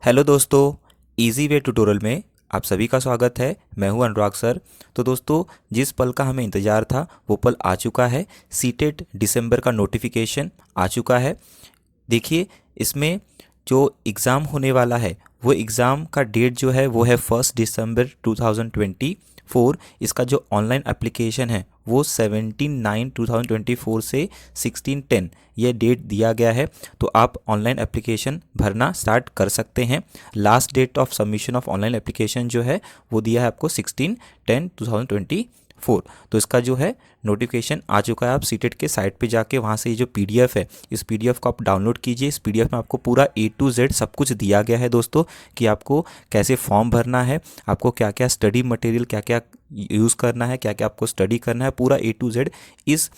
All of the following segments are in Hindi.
हेलो दोस्तों, इजी वे ट्यूटोरियल में आप सभी का स्वागत है। मैं हूं अनुराग सर। तो दोस्तों, जिस पल का हमें इंतज़ार था वो पल आ चुका है। सीटेट दिसंबर का नोटिफिकेशन आ चुका है। देखिए, इसमें जो एग्ज़ाम होने वाला है वो एग्ज़ाम का डेट जो है वो है 1 दिसंबर 2024। इसका जो ऑनलाइन एप्लीकेशन है वो 17/9/2024 से 16/10 ये डेट दिया गया है। तो आप ऑनलाइन एप्लीकेशन भरना स्टार्ट कर सकते हैं। Last date of submission of online application जो है वो दिया है आपको 16/10/2024। तो इसका जो है नोटिफिकेशन आ चुका है। आप सीटेट के साइट पे जाके वहाँ से ये जो पीडीएफ है, इस पीडीएफ को आप डाउनलोड कीजिए। इस पीडीएफ में आपको पूरा A to Z सब कुछ दिया गया है दोस्तों, कि आपको कैसे फॉर्म भरना है, आपको क्या क्या स्टडी मटेरियल क्या क्या यूज़ करना है, क्या क्या आपको स्टडी करना है, पूरा A to Z इस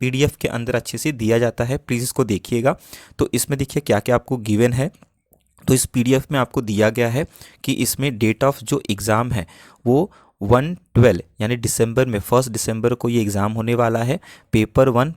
पीडीएफ के अंदर अच्छे से दिया जाता है। प्लीज़ इसको देखिएगा। तो इसमें देखिए क्या क्या आपको गिवन है। तो इस पीडीएफ में आपको दिया गया है कि इसमें डेट ऑफ जो एग्ज़ाम है वो 1/12 यानी दिसंबर में 1 दिसंबर को ये एग्ज़ाम होने वाला है। पेपर 1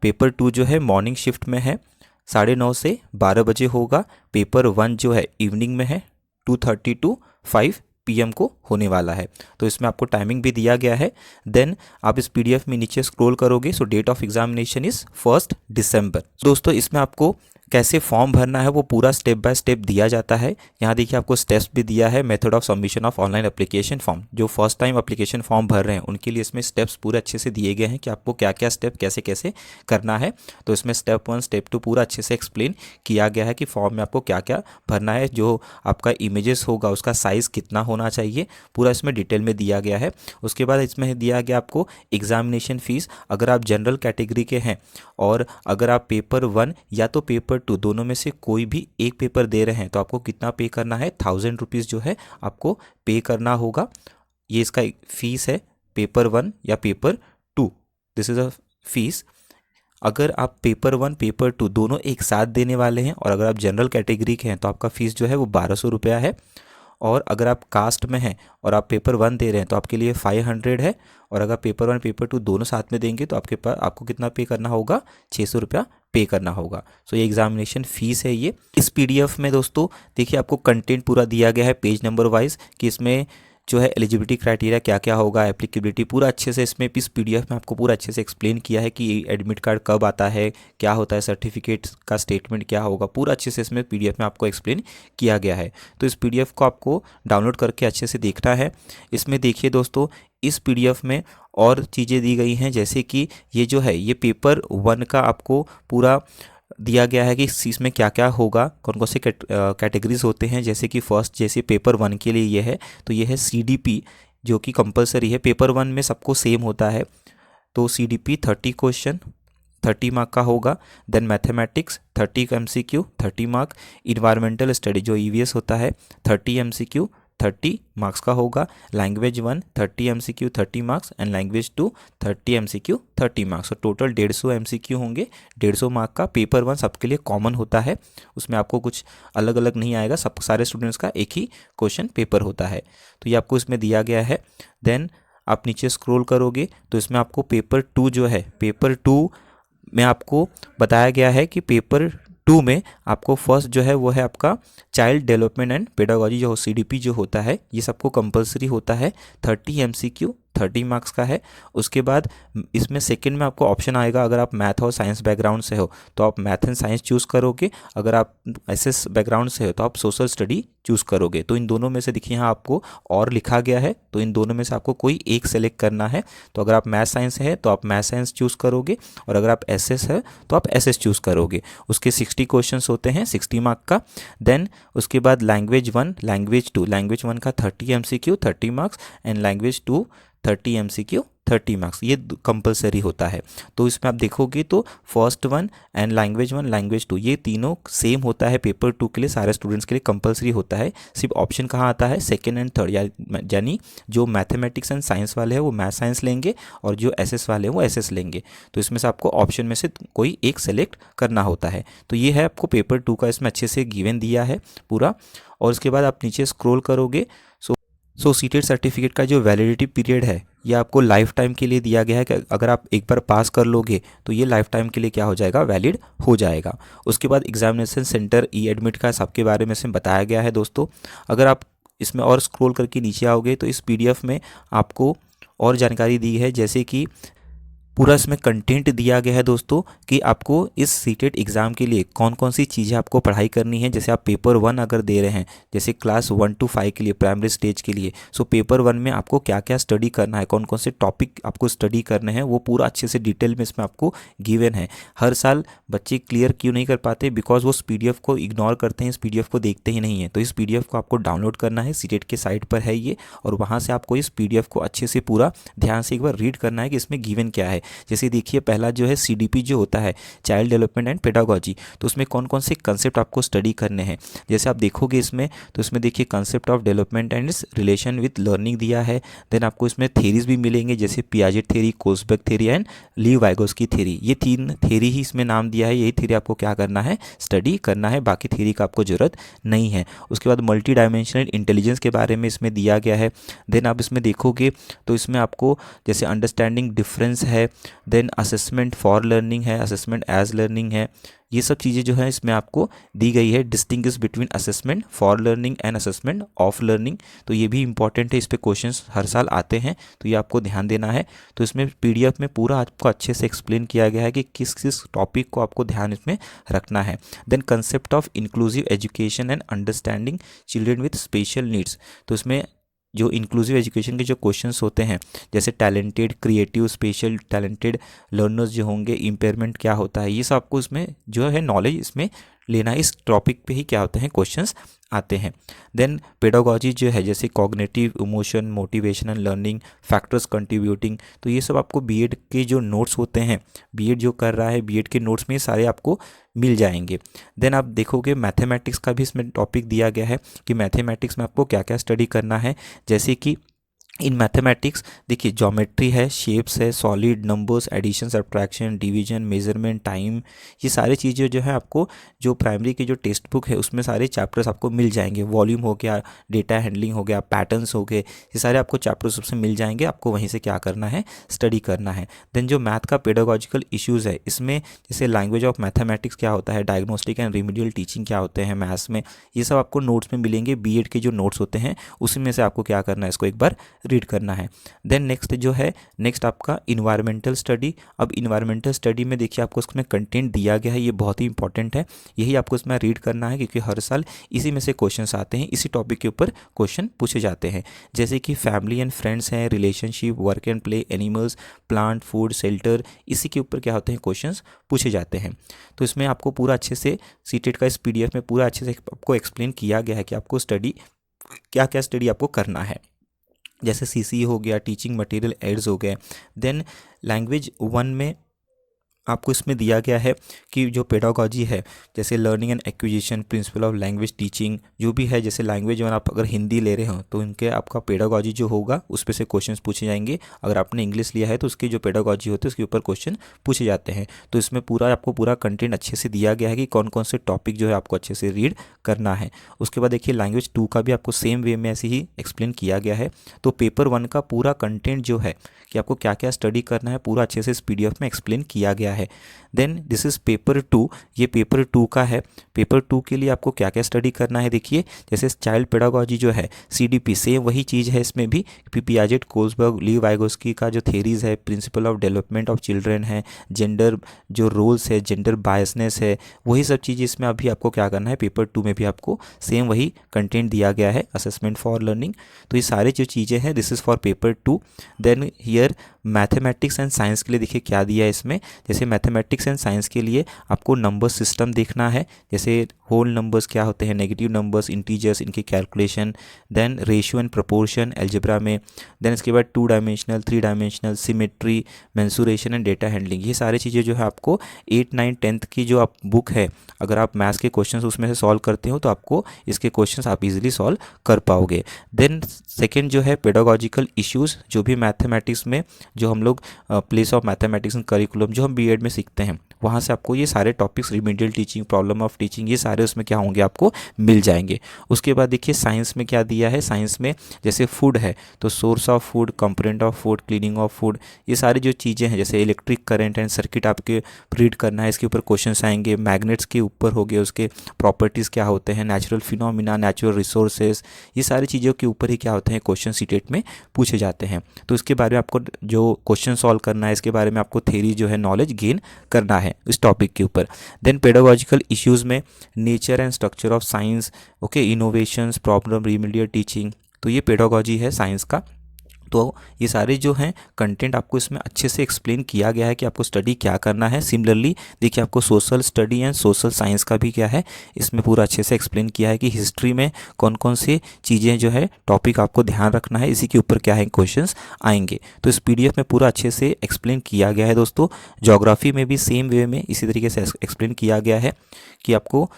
पेपर टू जो है मॉर्निंग शिफ्ट में है, 9:30 से 12 बजे होगा। पेपर 1 जो है इवनिंग में है, 2:30 to 5 PM को होने वाला है। तो इसमें आपको टाइमिंग भी दिया गया है। देन आप इस पीडीएफ में नीचे स्क्रॉल करोगे, सो डेट ऑफ एग्जामिनेशन इज 1 दिसंबर। दोस्तों, इसमें आपको कैसे फॉर्म भरना है वो पूरा स्टेप बाय स्टेप दिया जाता है। यहाँ देखिए आपको स्टेप्स भी दिया है। Method of submission of online application form, जो फर्स्ट टाइम एप्लीकेशन फॉर्म भर रहे हैं उनके लिए इसमें स्टेप्स पूरे अच्छे से दिए गए हैं कि आपको क्या क्या स्टेप कैसे कैसे करना है। तो इसमें स्टेप 1 स्टेप 2 पूरा अच्छे से एक्सप्लेन किया गया है कि फॉर्म में आपको क्या क्या भरना है। जो आपका इमेजेस होगा उसका साइज़ कितना होना चाहिए, पूरा इसमें डिटेल में दिया गया है। उसके बाद इसमें दिया गया आपको एग्जामिनेशन फ़ीस। अगर आप जनरल कैटेगरी के हैं और अगर आप पेपर 1 या तो पेपर 2 दोनों में से कोई भी एक पेपर दे रहे हैं तो आपको कितना पे करना है, 1000 रुपीज़ जो है आपको पे करना होगा। ये इसका फीस है, पेपर 1 या paper 2, this is a fees. अगर आप पेपर 1 पेपर 2 दोनों एक साथ देने वाले हैं और अगर आप जनरल कैटेगरी के हैं तो आपका फ़ीस जो है वो 1200 रुपया है। और अगर आप कास्ट में हैं और आप पेपर 1 दे रहे हैं तो आपके लिए 500 है। और अगर पेपर 1 पेपर 2 दोनों साथ में देंगे तो आपके पास आपको कितना पे करना होगा, 600 रुपया पे करना होगा। सो ये एग्जामिनेशन फ़ीस है। ये इस पीडीएफ में दोस्तों देखिए आपको कंटेंट पूरा दिया गया है पेज नंबर वाइज, कि इसमें जो है एलिजिबिलिटी क्राइटेरिया क्या क्या होगा, एप्लीकेबिलिटी पूरा अच्छे से इसमें इस पीडीएफ में आपको पूरा अच्छे से एक्सप्लेन किया है कि एडमिट कार्ड कब आता है, क्या होता है, सर्टिफिकेट का स्टेटमेंट क्या होगा, पूरा अच्छे से इसमें पीडीएफ में आपको एक्सप्लेन किया गया है। तो इस पीडीएफ को आपको डाउनलोड करके अच्छे से देखना है। इसमें देखिए दोस्तों, इस पीडीएफ में और चीज़ें दी गई हैं, जैसे कि ये जो है ये पेपर 1 का आपको पूरा दिया गया है कि इसमें क्या क्या होगा, कौन कौन से कैटेगरीज होते हैं। जैसे कि फर्स्ट जैसे पेपर 1 के लिए ये है, तो ये है CDP जो कि कंपलसरी है। पेपर 1 में सबको सेम होता है। तो CDP 30 क्वेश्चन 30 मार्क का होगा। Then mathematics 30 MCQ 30 mark. Environmental study जो EVS होता है 30 MCQ 30 मार्क्स का होगा। Language 1 30 MCQ 30 marks and language 2 30 MCQ 30 marks. तो टोटल 150 MCQ होंगे, 150 मार्क का। पेपर 1 सबके लिए कॉमन होता है, उसमें आपको कुछ अलग अलग नहीं आएगा, सब सारे स्टूडेंट्स का एक ही क्वेश्चन पेपर होता है। तो ये आपको इसमें दिया गया है। देन आप नीचे स्क्रॉल करोगे तो इसमें आपको पेपर 2 जो है, पेपर 2 में आपको बताया गया है कि पेपर 2 में आपको फर्स्ट जो है वो है आपका चाइल्ड डेवलपमेंट एंड पेडागोजी जो CDP जो होता है, ये सबको कंपलसरी होता है। 30 MCQ 30 मार्क्स का है। उसके बाद इसमें सेकंड में आपको ऑप्शन आएगा, अगर आप मैथ और साइंस बैकग्राउंड से हो तो आप मैथ एंड साइंस चूज़ करोगे, अगर आप SS बैकग्राउंड से हो तो आप सोशल स्टडी चूज़ करोगे। तो इन दोनों में से देखिए यहाँ आपको और लिखा गया है, तो इन दोनों में से आपको कोई एक सेलेक्ट करना है। तो अगर आप मैथ साइंस है तो आप मैथ साइंस चूज़ करोगे, और अगर आप SS है तो आप SS चूज़ करोगे। उसके 60 क्वेश्चंस होते हैं, 60 मार्क का। देन उसके बाद लैंग्वेज 1 लैंग्वेज 2, लैंग्वेज 1 का 30 MCQ 30 marks and language 2 30 MCQ 30 marks, ये कंपलसरी होता है। तो इसमें आप देखोगे तो फर्स्ट 1 एंड लैंग्वेज 1 लैंग्वेज 2 ये तीनों सेम होता है पेपर 2 के लिए, सारे स्टूडेंट्स के लिए कंपलसरी होता है। सिर्फ ऑप्शन कहाँ आता है, सेकेंड एंड थर्ड, यानी जो मैथमेटिक्स एंड साइंस वाले हैं वो मैथ साइंस लेंगे और जो SS वाले हैं वो SS लेंगे। तो इसमें से आपको ऑप्शन में से कोई एक सेलेक्ट करना होता है। तो ये है आपको पेपर 2 का इसमें अच्छे से गिवन दिया है पूरा। और उसके बाद आप नीचे स्क्रॉल करोगे, सो सो सीटेट सर्टिफिकेट का जो वैलिडिटी पीरियड है ये आपको लाइफ टाइम के लिए दिया गया है कि अगर आप एक बार पास कर लोगे तो ये लाइफ टाइम के लिए क्या हो जाएगा, वैलिड हो जाएगा। उसके बाद एग्जामिनेशन सेंटर ई एडमिट का सबके बारे में इसमें बताया गया है दोस्तों। अगर आप इसमें और स्क्रॉल करके नीचे आओगे तो इस पीडीएफ में आपको और जानकारी दी है, जैसे कि पूरा इसमें कंटेंट दिया गया है दोस्तों कि आपको इस सीटेट एग्ज़ाम के लिए कौन कौन सी चीज़ें आपको पढ़ाई करनी है। जैसे आप पेपर 1 अगर दे रहे हैं, जैसे क्लास 1 to 5 के लिए, प्राइमरी स्टेज के लिए, सो पेपर 1 में आपको क्या क्या स्टडी करना है, कौन कौन से टॉपिक आपको स्टडी करने हैं, वो पूरा अच्छे से डिटेल में इसमें आपको गिवन है। हर साल बच्चे क्लियर क्यों नहीं कर पाते, बिकॉज वो इस पीडीएफ को इग्नोर करते हैं, इस पीडीएफ को देखते ही नहीं है। तो इस पीडीएफ को आपको डाउनलोड करना है, सीटेट के साइट पर है ये, और वहाँ से आपको इस पीडीएफ को अच्छे से पूरा ध्यान से एक बार रीड करना है कि इसमें गिवन क्या है। जैसे देखिए पहला जो है सीडीपी जो होता है, चाइल्ड डेवलपमेंट एंड पेडागोजी, तो उसमें कौन कौन से कंसेप्ट आपको स्टडी करने हैं। जैसे आप देखोगे इसमें, तो इसमें देखिए concept of development and its relation with learning दिया है। देन आपको इसमें थेरीज भी मिलेंगे, जैसे Piaget theory, Kohlberg theory and Lev Vygotsky theory. ये 3 थेरी ही इसमें नाम दिया है, यही थेरी आपको क्या करना है, स्टडी करना है, बाकी थेरी का आपको जरूरत नहीं है। उसके बाद मल्टी डायमेंशनल इंटेलिजेंस के बारे में इसमें दिया गया है। देन आप इसमें देखोगे तो इसमें आपको जैसे अंडरस्टैंडिंग डिफरेंस है, देन असेसमेंट फॉर लर्निंग है, असेसमेंट एज लर्निंग है, ये सब चीज़ें जो है इसमें आपको दी गई है। Distinguish between assessment for learning and assessment of learning, तो ये भी इंपॉर्टेंट है, इस पे क्वेश्चंस हर साल आते हैं, तो ये आपको ध्यान देना है। तो इसमें पीडीएफ में पूरा आपको अच्छे से एक्सप्लेन किया गया है कि किस किस टॉपिक को आपको ध्यान इसमें रखना है। Then concept of inclusive education and understanding children with special needs, तो इसमें जो इंक्लूसिव एजुकेशन के जो क्वेश्चंस होते हैं, जैसे talented, creative, special talented learners जो होंगे, इम्पेयरमेंट क्या होता है, ये सब आपको इसमें जो है नॉलेज इसमें लेना है। इस टॉपिक पे ही क्या होते हैं, क्वेश्चंस आते हैं। देन पेडागोजी जो है, जैसे cognitive, emotion, motivational learning, factors contributing, तो ये सब आपको बीएड के जो नोट्स होते हैं, बीएड जो कर रहा है, बीएड के नोट्स में सारे आपको मिल जाएंगे। देन आप देखोगे मैथमेटिक्स का भी इसमें टॉपिक दिया गया है कि मैथमेटिक्स में आपको क्या क्या स्टडी करना है। जैसे कि इन मैथमेटिक्स देखिए ज्योमेट्री है, शेप्स है, solid, numbers, addition, subtraction, division, measurement, time, ये सारी चीज़ें जो है आपको जो प्राइमरी की जो टेक्स्ट बुक है उसमें सारे चैप्टर्स आपको मिल जाएंगे। वॉल्यूम हो गया, डेटा हैंडलिंग हो गया, पैटर्न्स हो गए, ये सारे आपको चैप्टर्स उससे मिल जाएंगे, आपको वहीं से क्या करना है, स्टडी करना है। देन जो मैथ का पेडागोजिकल इश्यूज़ है, इसमें जैसे लैंग्वेज ऑफ मैथमेटिक्स क्या होता है, डायग्नोस्टिक एंड रिमीडियल टीचिंग क्या होते हैं मैथ्स में, ये सब आपको नोट्स में मिलेंगे। बीएड के जो नोट्स होते हैं उसी में से आपको क्या करना है, इसको एक बार रीड करना है। देन नेक्स्ट जो है, नेक्स्ट आपका इन्वायरमेंटल स्टडी। अब इन्वायरमेंटल स्टडी में देखिए आपको इसमें कंटेंट दिया गया है, ये बहुत ही इंपॉर्टेंट है, यही आपको इसमें रीड करना है, क्योंकि हर साल इसी में से क्वेश्चंस आते हैं, इसी टॉपिक के ऊपर क्वेश्चन पूछे जाते हैं। जैसे कि फैमिली एंड फ्रेंड्स हैं, relationship, work and play, animals, plant, food, shelter, इसी के ऊपर क्या होते हैं, क्वेश्चंस पूछे जाते हैं। तो इसमें आपको पूरा अच्छे से सीटेट का इस पीडीएफ में पूरा अच्छे से आपको एक्सप्लेन किया गया है कि आपको स्टडी क्या क्या स्टडी आपको करना है। जैसे सीसी हो गया, टीचिंग मटेरियल एड्स हो गए। देन लैंग्वेज 1 में आपको इसमें दिया गया है कि जो पेडागोजी है, जैसे learning and acquisition, principle of language teaching, जो भी है, जैसे लैंग्वेज वन आप अगर हिंदी ले रहे हो तो इनके आपका पेडागोजी जो होगा उस पर से क्वेश्चंस पूछे जाएंगे। अगर आपने इंग्लिश लिया है तो उसकी जो पेडागोजी होती है उसके ऊपर क्वेश्चन पूछे जाते हैं। तो इसमें पूरा आपको पूरा कंटेंट अच्छे से दिया गया है कि कौन कौन से टॉपिक जो है आपको अच्छे से रीड करना है। उसके बाद देखिए लैंग्वेज 2 का भी आपको सेम वे में ऐसे ही एक्सप्लेन किया गया है। तो पेपर 1 का पूरा कंटेंट जो है कि आपको क्या क्या स्टडी करना है, पूरा अच्छे से इस पीडीएफ में एक्सप्लेन किया गया है। देन दिस इज़ पेपर 2, ये पेपर 2 का है। पेपर 2 के लिए आपको क्या क्या स्टडी करना है, देखिए जैसे चाइल्ड पेडागोजी जो है, सीडीपी, सेम वही चीज़ है इसमें भी, पियाजेट, कोल्सबर्ग, ली वाइगोस्की का जो थेरीज है, principle of development of children है, जेंडर जो रोल्स है, जेंडर बायसनेस है, वही सब चीज़ इसमें अभी आपको क्या करना है, पेपर 2 में भी आपको सेम वही कंटेंट दिया गया है, असेसमेंट फॉर लर्निंग। तो ये सारे जो चीज़ें हैं this is for paper 2। Then here mathematics and science के लिए देखिए क्या दिया है इसमें। जैसे मैथमेटिक्स एंड साइंस के लिए आपको नंबर सिस्टम देखना है, जैसे होल नंबर्स क्या होते हैं, नेगेटिव नंबर्स, इंटीजर्स, इनके calculation, then ratio and proportion algebra में, देन इसके बाद 2 dimensional, 3 dimensional, symmetry, mensuration and data handling, ये सारी चीज़ें जो है आपको 8, 9, 10th की जो आप बुक है, अगर आप मैथ्स के क्वेश्चंस उसमें से सॉल्व करते हो तो आपको इसके क्वेश्चंस आप इजीली सॉल्व कर पाओगे। देन सेकेंड जो है पेडागोजिकल इश्यूज़, जो भी मैथमेटिक्स में जो हम लोग place of mathematics in curriculum जो हम बीएड में सीखते हैं वहाँ से आपको ये सारे topics, remedial teaching, problem of teaching, ये सारे उसमें क्या होंगे, आपको मिल जाएंगे। उसके बाद देखिए साइंस में क्या दिया है। साइंस में जैसे फूड है तो source of food, component of food, cleaning of food, ये सारी जो चीज़ें हैं, जैसे इलेक्ट्रिक करंट एंड सर्किट आपके रीड करना है, इसके ऊपर क्वेश्चंस आएंगे। मैग्नेट्स के ऊपर हो गए, उसके प्रॉपर्टीज़ क्या होते हैं, नेचुरल फिनोमिना, नेचुरल रिसोर्सेज, ये सारी चीज़ों के ऊपर ही क्या होते हैं, क्वेश्चन सीटेट में पूछे जाते हैं। तो इसके बारे में आपको जो क्वेश्चन सॉल्व करना है, इसके बारे में आपको थ्योरी जो है नॉलेज गेन करना है इस टॉपिक के ऊपर। देन पेडागोजिकल इश्यूज़ में nature and structure of science, okay, innovations, problem, remedial teaching, तो ये पेडागोजी है साइंस का। तो ये सारे जो हैं कंटेंट आपको इसमें अच्छे से एक्सप्लेन किया गया है कि आपको स्टडी क्या करना है। सिमिलरली देखिए आपको social study and social science का भी क्या है, इसमें पूरा अच्छे से एक्सप्लेन किया है कि हिस्ट्री में कौन कौन सी चीज़ें जो है टॉपिक आपको ध्यान रखना है, इसी के ऊपर क्या है क्वेश्चंस आएंगे। तो इस पीडीएफ में पूरा अच्छे से एक्सप्लेन किया गया है दोस्तों। ज्योग्राफी में भी सेम वे में इसी तरीके से एक्सप्लेन किया गया है कि आपको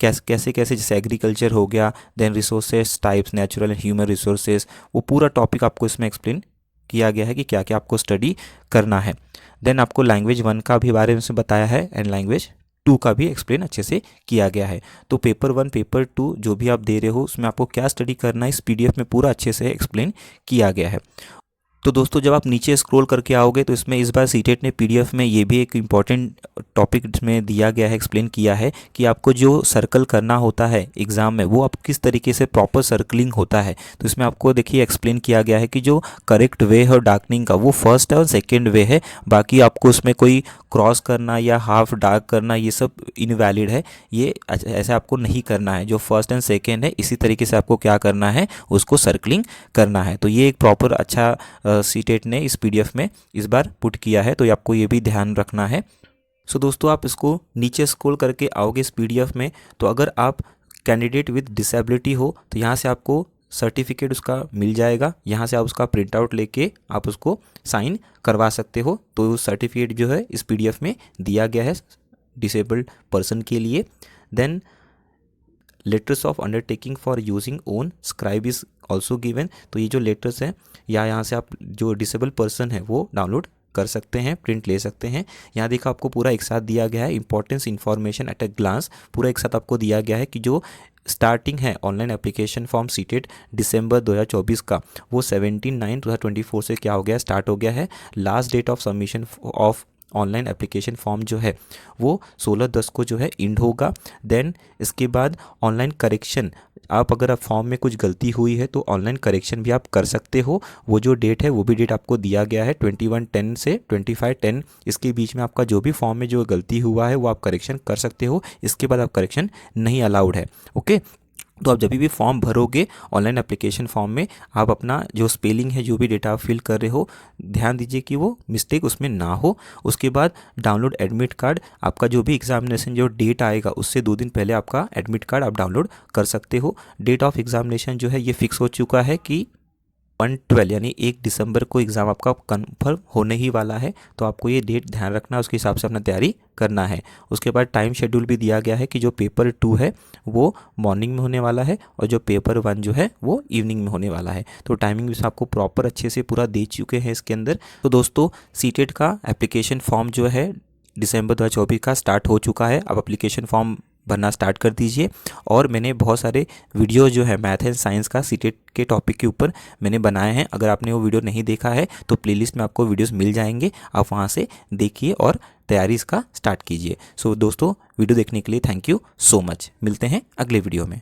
कैसे कैसे, जैसे एग्रीकल्चर हो गया, then resources types, natural and human resources, वो पूरा टॉपिक आपको इसमें एक्सप्लेन किया गया है कि क्या क्या आपको स्टडी करना है। देन आपको लैंग्वेज 1 का भी बारे में से बताया है एंड लैंग्वेज 2 का भी एक्सप्लेन अच्छे से किया गया है। तो पेपर 1 पेपर 2 जो भी आप दे रहे हो उसमें आपको क्या स्टडी करना है, इस पीडीएफ में पूरा अच्छे से एक्सप्लेन किया गया है। तो दोस्तों जब आप नीचे स्क्रॉल करके आओगे तो इसमें इस बार सीटेट ने पीडीएफ में ये भी एक इम्पॉर्टेंट टॉपिक में दिया गया है, एक्सप्लेन किया है कि आपको जो सर्कल करना होता है एग्ज़ाम में, वो आप किस तरीके से प्रॉपर सर्कलिंग होता है। तो इसमें आपको देखिए एक्सप्लेन किया गया है कि जो करेक्ट वे है डार्कनिंग का, वो फर्स्ट और सेकेंड वे है। बाकी आपको उसमें कोई क्रॉस करना या हाफ डार्क करना ये सब इनवैलिड है, ये ऐसा आपको नहीं करना है। जो फर्स्ट एंड सेकेंड है इसी तरीके से आपको क्या करना है, उसको सर्कलिंग करना है। तो ये एक प्रॉपर अच्छा सीटेट ने इस पीडीएफ में इस बार पुट किया है, तो आपको ये भी ध्यान रखना है। सो दोस्तों आप इसको नीचे स्क्रॉल करके आओगे इस पीडीएफ में, तो अगर आप कैंडिडेट विद डिसेबिलिटी हो तो यहाँ से आपको सर्टिफिकेट उसका मिल जाएगा, यहाँ से आप उसका प्रिंट आउट लेके आप उसको साइन करवा सकते हो। तो सर्टिफिकेट जो है इस पीडीएफ में दिया गया है डिसेबल्ड पर्सन के लिए। Then letters of undertaking for using own scribe is also given, तो ये जो लेटर्स हैं या यहाँ से आप जो डिसेबल पर्सन है वो डाउनलोड कर सकते हैं, प्रिंट ले सकते हैं। यहाँ देखा आपको पूरा एक साथ दिया गया है, importance information at a glance, पूरा एक साथ आपको दिया गया है कि जो स्टार्टिंग है ऑनलाइन एप्लीकेशन फॉर्म सीटेट दिसंबर 2024 का, वो 17/9/2024 से क्या हो गया, स्टार्ट हो गया है। Last date of submission of online application form जो है वो 16/10 को जो है इंड होगा। देन इसके बाद ऑनलाइन करेक्शन, आप अगर फॉर्म में कुछ गलती हुई है तो ऑनलाइन करेक्शन भी आप कर सकते हो। वो जो डेट है वो भी डेट आपको दिया गया है 21/10 से 25/10, इसके बीच में आपका जो भी फॉर्म में जो गलती हुआ है वो आप करेक्शन कर सकते हो। इसके बाद आप करेक्शन नहीं अलाउड है। ओके, तो आप जब भी फॉर्म भरोगे ऑनलाइन एप्लीकेशन फॉर्म में, आप अपना जो स्पेलिंग है, जो भी डेटा आप फिल कर रहे हो, ध्यान दीजिए कि वो मिस्टेक उसमें ना हो। उसके बाद डाउनलोड एडमिट कार्ड, आपका जो भी एग्जामिनेशन जो डेट आएगा उससे 2 दिन पहले आपका एडमिट कार्ड आप डाउनलोड कर सकते हो। डेट ऑफ एग्जामिनेशन जो है ये फिक्स हो चुका है कि 1/12 यानी 1 दिसंबर को एग्ज़ाम आपका कन्फर्म होने ही वाला है। तो आपको ये डेट ध्यान रखना है, उसके हिसाब से अपना तैयारी करना है। उसके बाद टाइम शेड्यूल भी दिया गया है कि जो पेपर 2 है वो मॉर्निंग में होने वाला है और जो पेपर 1 जो है वो इवनिंग में होने वाला है। तो टाइमिंग भी आपको प्रॉपर अच्छे से पूरा दे चुके हैं इसके अंदर। तो दोस्तों सीटेट का एप्लीकेशन फॉर्म जो है दिसंबर 2024 का स्टार्ट हो चुका है। अब एप्लीकेशन फॉर्म भरना स्टार्ट कर दीजिए। और मैंने बहुत सारे वीडियो जो है मैथ एंड साइंस का सीटेट के टॉपिक के ऊपर मैंने बनाए हैं, अगर आपने वो वीडियो नहीं देखा है तो प्लेलिस्ट में आपको वीडियोस मिल जाएंगे, आप वहाँ से देखिए और तैयारी इसका स्टार्ट कीजिए। सो दोस्तों वीडियो देखने के लिए थैंक यू सो मच, मिलते हैं अगले वीडियो में।